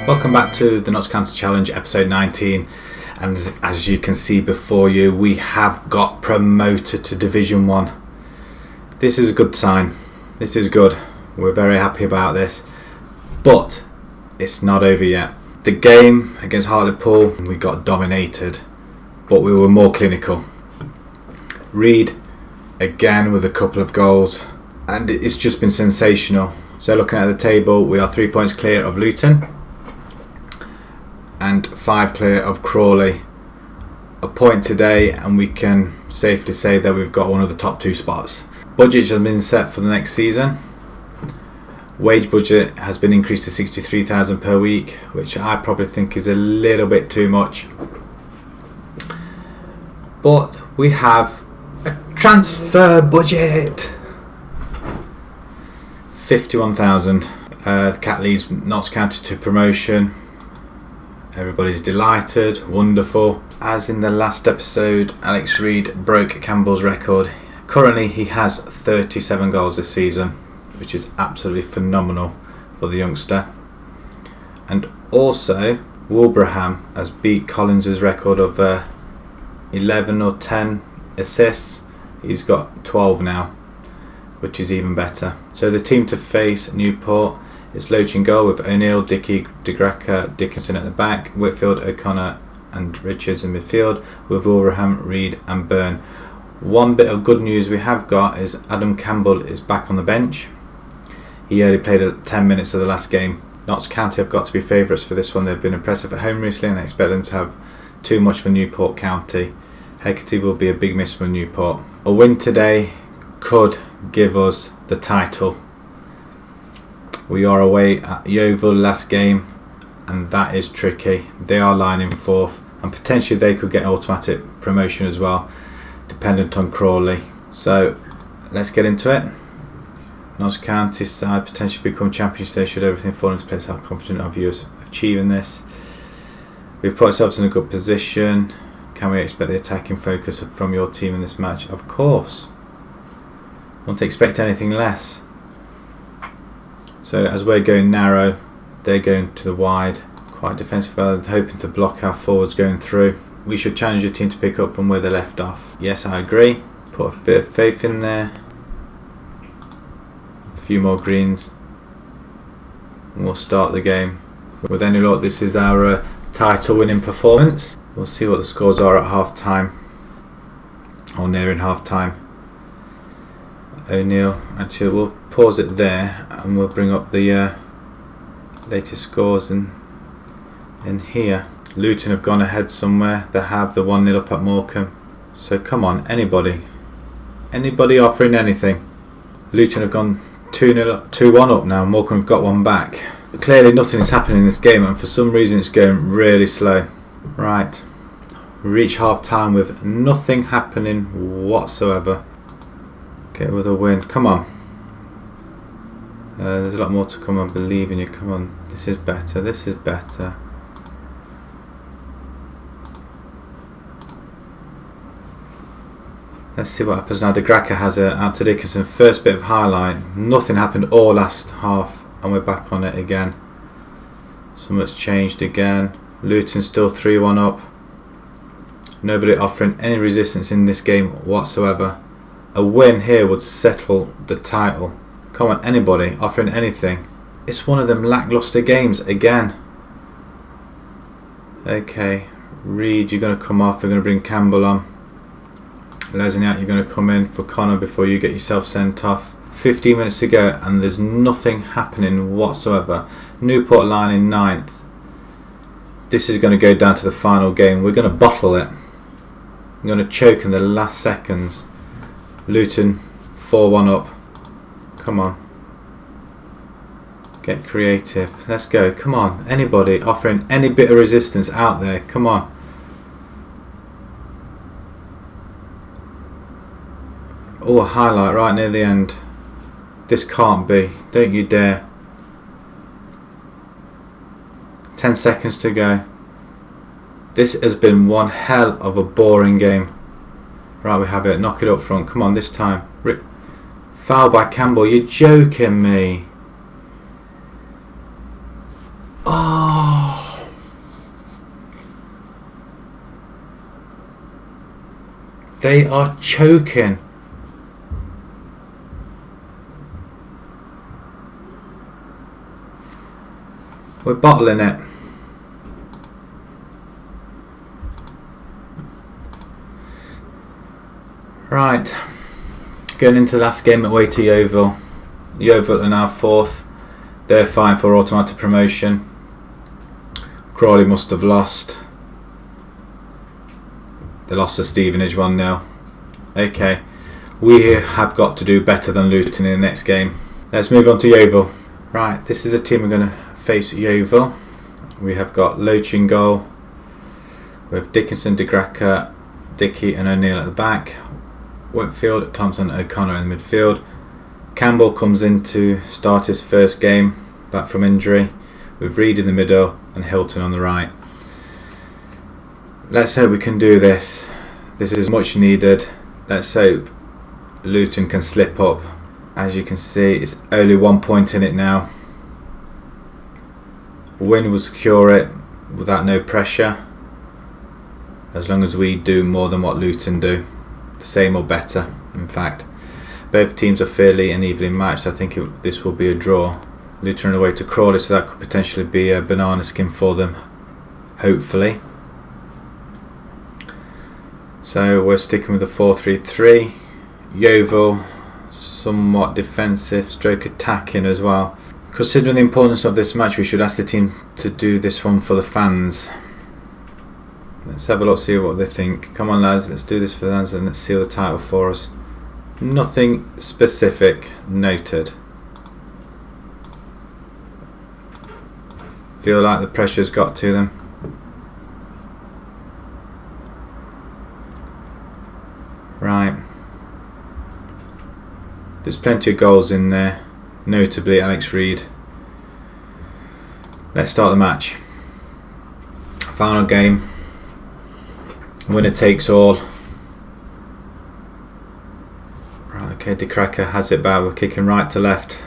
Welcome back to the Notts County Challenge, episode 19, and as you can see before you, we have got promoted to Division 1. This is a good sign. This is good. We're very happy about this, but it's not over yet. The game against Hartlepool, we got dominated, but we were more clinical. Reed again with a couple of goals, and it's just been sensational. So looking at the table, we are 3 points clear of Luton and 5 clear of Crawley. A point today and we can safely say that we've got one of the top 2 spots. Budget has been set for the next season. Wage budget has been increased to 63,000 per week, which I probably think is a little bit too much. But we have a transfer budget. 51,000. The Cat leads Notts County to promotion. Everybody's delighted, wonderful. As in the last episode, Alex Reed broke Campbell's record. Currently he has 37 goals this season, which is absolutely phenomenal for the youngster. And also Wilbraham has beat Collins' record of 11 or 10 assists. He's got 12 now, which is even better. So the team to face Newport is Loach in goal with O'Neill, Dickey, De Graca, Dickinson at the back, Whitfield, O'Connor and Richards in midfield with Wilbraham, Reed and Byrne. One bit of good news we have got is Adam Campbell is back on the bench. He only played 10 minutes of the last game. Notts County have got to be favourites for this one. They've been impressive at home recently and I expect them to have too much for Newport County. Hecate will be a big miss for Newport. A win today could give us the title. We are away at Yeovil last game and that is tricky. They are lining 4th and potentially they could get automatic promotion as well, dependent on Crawley. So let's get into it. Notts County side potentially become champions today should everything fall into place. How confident are you of achieving this? We've put ourselves in a good position. Can we expect the attacking focus from your team in this match? Of course. Won't expect anything less. So as we're going narrow, they're going to the wide, quite defensive, hoping to block our forwards going through. We should challenge the team to pick up from where they left off. Yes, I agree. Put a bit of faith in there. A few more greens. And we'll start the game. With any luck, this is our title winning performance. We'll see what the scores are at half time. Or nearing half time. O'Neill, actually we'll pause it there and we'll bring up the latest scores in here. Luton have gone ahead somewhere. They have the 1-0 up at Morecambe. So come on, anybody offering anything. Luton have gone 2-1 up now. Morecambe have got one back. But clearly nothing is happening in this game and for some reason it's going really slow. Right, we reach half time with nothing happening whatsoever. Get with a win. Come on. There's a lot more to come. I believe in you. Come on. This is better. This is better. Let's see what happens now. De Graca has it out to Dickinson. First bit of highlight. Nothing happened all last half. And we're back on it again. So much changed again. Luton still 3-1 up. Nobody offering any resistance in this game whatsoever. A win here would settle the title. Come on, anybody offering anything. It's one of them lackluster games again. Okay, Reed, you're going to come off. We're going to bring Campbell on. Lesniak, you're going to come in for Connor before you get yourself sent off. 15 minutes to go and there's nothing happening whatsoever. Newport line in 9th. This is going to go down to the final game. We're going to bottle it. We're going to choke in the last seconds. Luton 4-1 up. Come on. Get creative. Let's go. Come on. Anybody offering any bit of resistance out there. Come on. Oh, a highlight right near the end. This can't be. Don't you dare. 10 seconds to go. This has been one hell of a boring game. Right, we have it. Knock it up front. Come on, this time. Foul by Campbell. You're joking me. Oh. They are choking. We're bottling it. Right. Going into the last game away to Yeovil. Yeovil are now 4th. They're fine for automatic promotion. Crawley must have lost. They lost to Stevenage 1-0. Okay. We have got to do better than Luton in the next game. Let's move on to Yeovil. Right, this is a team we're going to face Yeovil. We have got Loach in goal. We have Dickinson, De Graca, Dickey and O'Neill at the back. Whitfield, Thompson, O'Connor in the midfield. Campbell comes in to start his first game back from injury, with Reid in the middle and Hilton on the right. Let's hope we can do this. This is much needed. Let's hope Luton can slip up. As you can see, it's only 1 point in it now. Win will secure it without no pressure, as long as we do more than what Luton do. The same or better, in fact. Both teams are fairly and evenly matched. I think this will be a draw. Luton on the way to Crawley, so that could potentially be a banana skin for them, hopefully. So we're sticking with the 4-3-3. Yeovil, somewhat defensive, stroke attacking as well. Considering the importance of this match, we should ask the team to do this one for the fans. Let's have a look, see what they think. Come on lads, let's do this for the fans and let's seal the title for us. Nothing specific noted. Feel like the pressure's got to them. Right. There's plenty of goals in there, notably Alex Reid. Let's start the match. Final game. Winner takes all. Right, okay, De Graca has it back. We're kicking right to left.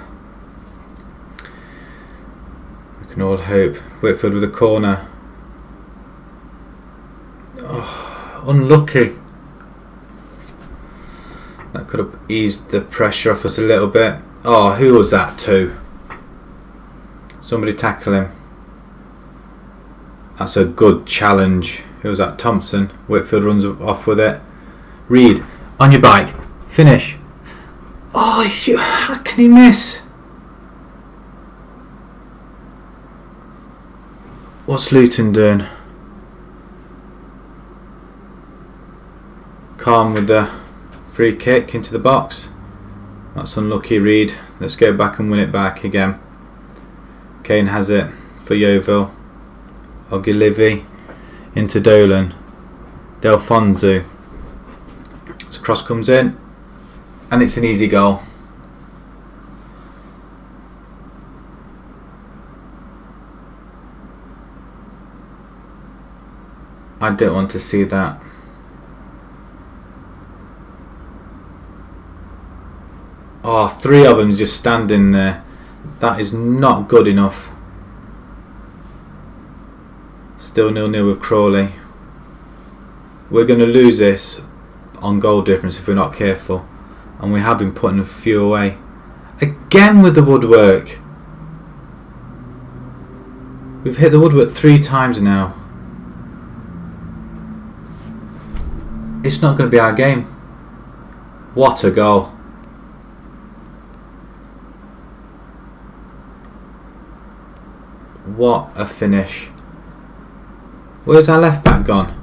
We can all hope. Whitfield with a corner. Oh, unlucky. That could have eased the pressure off us a little bit. Oh, who was that to? Somebody tackle him. That's a good challenge. Who was that? Thompson. Whitfield runs off with it. Reid, on your bike. Finish. Oh, how can he miss? What's Luton doing? Calm with the free kick into the box. That's unlucky, Reid. Let's go back and win it back again. Kane has it for Yeovil. Ogilvy into Dolan. Delfonso. So cross comes in and it's an easy goal. I don't want to see that. Oh, 3 of them just standing there. That is not good enough. Still 0-0 with Crawley. We're going to lose this on goal difference if we're not careful. And we have been putting a few away. Again with the woodwork. We've hit the woodwork 3 times now. It's not going to be our game. What a goal. What a finish. Where's our left back gone?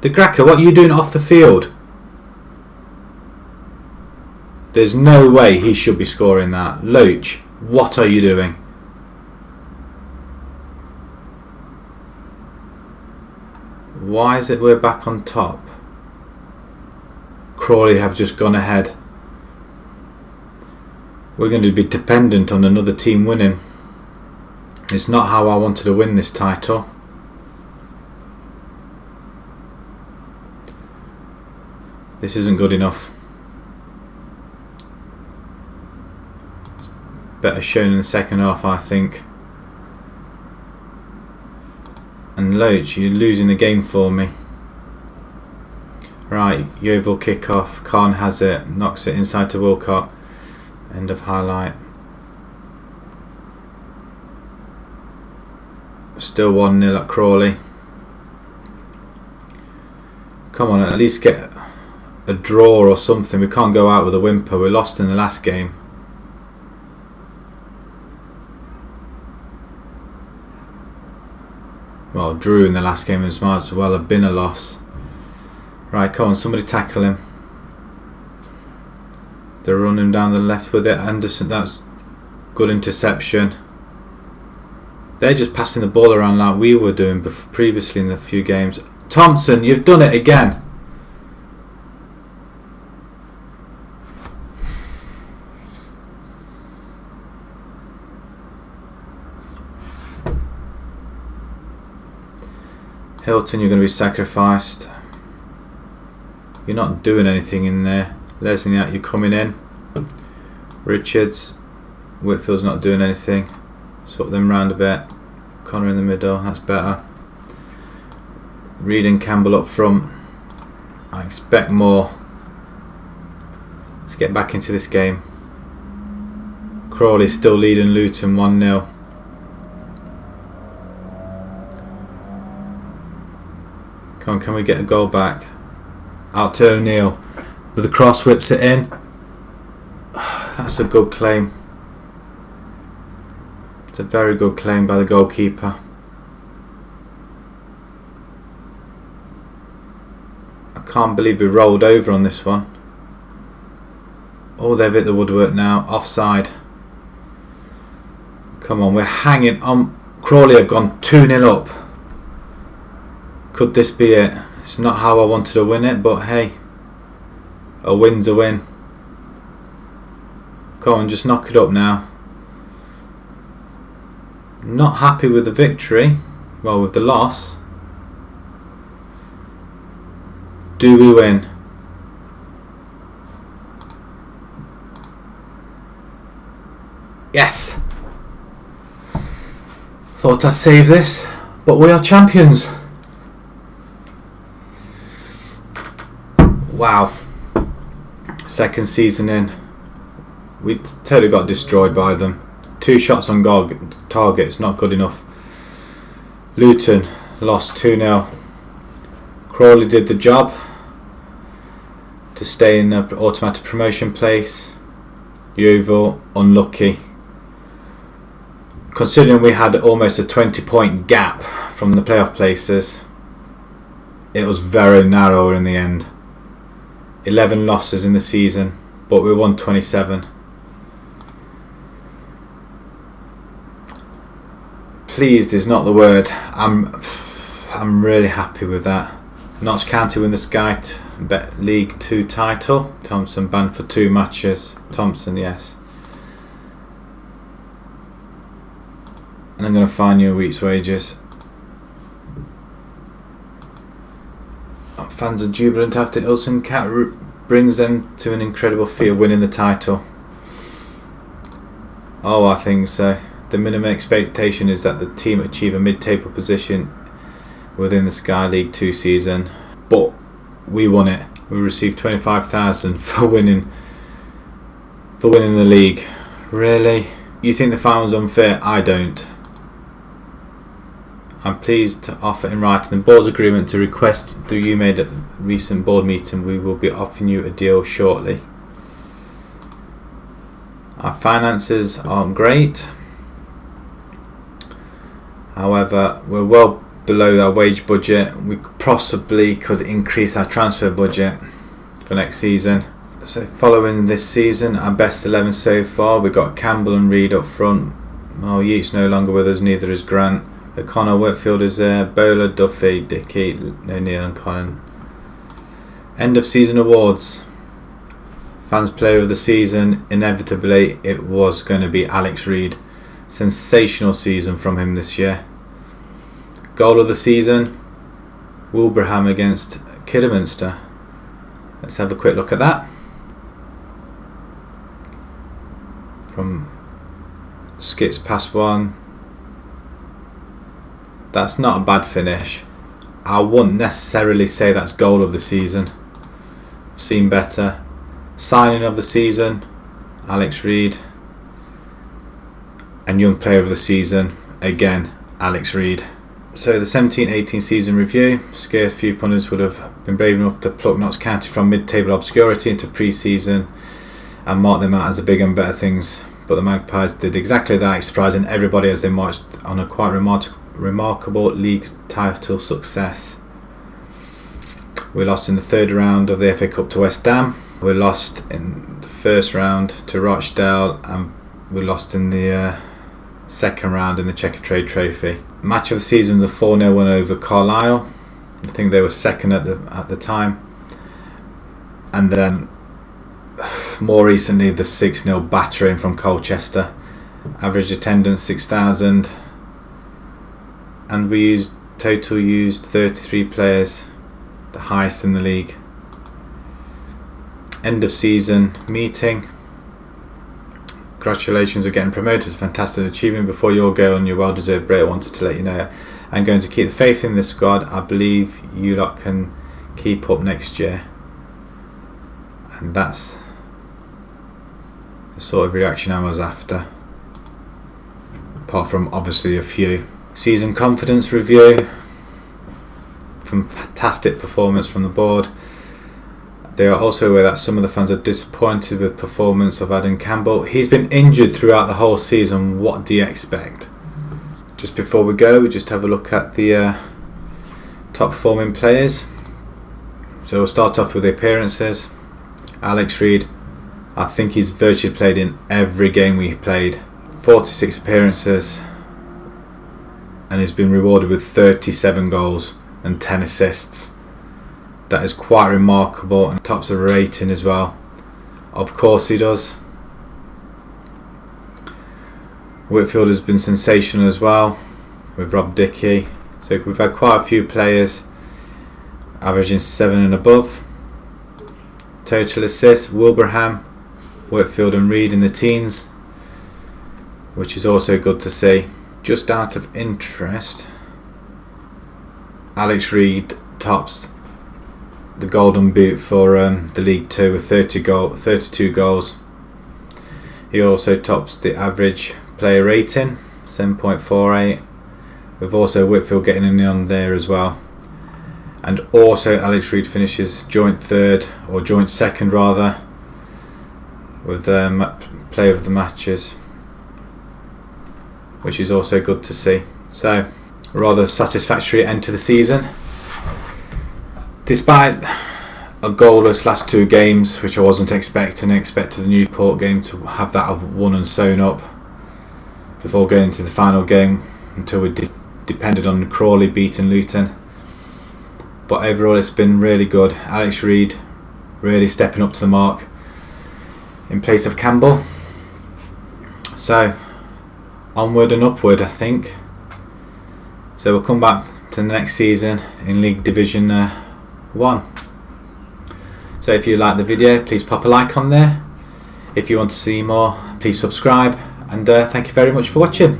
De Graca, what are you doing off the field? There's no way he should be scoring that. Loach, what are you doing? Why is it we're back on top? Crawley have just gone ahead. We're going to be dependent on another team winning. It's not how I wanted to win this title. This isn't good enough. It's better shown in the second half, I think. And Loach, you're losing the game for me. Right, Yeovil kick off. Khan has it, knocks it inside to Wilcock. End of highlight. Still 1-0 at Crawley. Come on, at least get a draw or something. We can't go out with a whimper. We lost in the last game. Well, drew in the last game as might as well have been a loss. Right, come on, somebody tackle him. They're running down the left with it. Anderson, that's good interception. They're just passing the ball around like we were doing previously in the few games. Thompson, you've done it again. Hilton, you're going to be sacrificed. You're not doing anything in there. Lesniak, you're coming in. Richards, Whitfield's not doing anything. Swap them round a bit. Connor in the middle, that's better. Reed and Campbell up front. I expect more. Let's get back into this game. Crawley still leading Luton 1-0. Come on, can we get a goal back? Out to O'Neill. With the cross, whips it in. That's a good claim. It's a very good claim by the goalkeeper. I can't believe we rolled over on this one. Oh, they've hit the woodwork now. Offside. Come on, we're hanging on. Crawley have gone 2-0 up. Could this be it? It's not how I wanted to win it, but hey, a win's a win. Come on, just knock it up now. Not happy with the victory. Well, with the loss. Do we win? Yes! Thought I'd save this, but we are champions. Wow. Second season in. We totally got destroyed by them. 2 shots on goal target, it's not good enough. Luton lost 2-0. Crawley did the job to stay in the automatic promotion place. Yeovil unlucky. Considering we had almost a 20-point gap from the playoff places, it was very narrow in the end. 11 losses in the season, but we won 27. Pleased is not the word. I'm really happy with that. Notts County win the Sky League 2 title. Thompson banned for 2 matches. Thompson, yes. And I'm going to fine you a week's wages. Fans are jubilant after Ilson Cat brings them to an incredible feat of winning the title. Oh, I think so. The minimum expectation is that the team achieve a mid-table position within the Sky League 2 season, but we won it. We received 25,000 for winning the league. Really? You think the final was unfair? I don't. I'm pleased to offer in writing the board's agreement to request that you made at the recent board meeting. We will be offering you a deal shortly. Our finances aren't great. However, we're well below our wage budget. We possibly could increase our transfer budget for next season. So following this season, our best 11 so far, we've got Campbell and Reed up front. Well, Yeats no longer with us, neither is Grant. O'Connor, Whitfield is there, Bowler, Duffy, Dickey, O'Neill and Connon. End of season awards. Fans Player of the Season, inevitably it was going to be Alex Reed. Sensational season from him this year. Goal of the season, Wilbraham against Kidderminster. Let's have a quick look at that. From Skits past one. That's not a bad finish. I wouldn't necessarily say that's goal of the season. seen better. Signing of the season, Alex Reid. And young player of the season, again, Alex Reid. So the 17-18 season review. Scarce few punters would have been brave enough to pluck Notts County from mid-table obscurity into pre-season and mark them out as the bigger and better things. But the Magpies did exactly that, surprising everybody as they marched on a quite remarkable league title success. We lost in the third round of the FA Cup to West Ham. We lost in the first round to Rochdale, and we lost in the second round in the Checkatrade Trophy. Match of the season was a 4-0 win over Carlisle. I think they were second at the time. And then more recently the 6-0 battering from Colchester. Average attendance 6,000, and we used 33 players, the highest in the league. End of season meeting. Congratulations on getting promoted. It's a fantastic achievement. Before you all go on your well deserved break, I wanted to let you know I'm going to keep the faith in this squad. I believe you lot can keep up next year. And that's the sort of reaction I was after, apart from obviously a few. Season confidence review. Fantastic performance from the board. They are also aware that some of the fans are disappointed with the performance of Adam Campbell. He's been injured throughout the whole season. What do you expect? Just before we go, we just have a look at the top performing players. So we'll start off with the appearances. Alex Reid, I think he's virtually played in every game we played. 46 appearances, and he's been rewarded with 37 goals and 10 assists. That is quite remarkable, and tops a rating as well. Of course he does. Whitfield has been sensational as well with Rob Dickey. So we've had quite a few players averaging 7 and above. Total assists, Wilbraham, Whitfield and Reid in the teens, which is also good to see. Just out of interest, Alex Reid tops the Golden Boot for the League 2 with 32 goals. He also tops the average player rating, 7.48. With also Whitfield getting in on there as well. And also Alex Reid finishes joint third, or joint second rather, with player of the matches, which is also good to see. So a rather satisfactory end to the season, despite a goalless last two games, which I wasn't expecting. I expected the Newport game to have that of won and sewn up before going into the final game, until we depended on Crawley beating Luton. But overall it's been really good. Alex Reid really stepping up to the mark in place of Campbell. So onward and upward, I think. So we'll come back to the next season in League Division 1. So if you like the video, please pop a like on there. If you want to see more, please subscribe, and thank you very much for watching.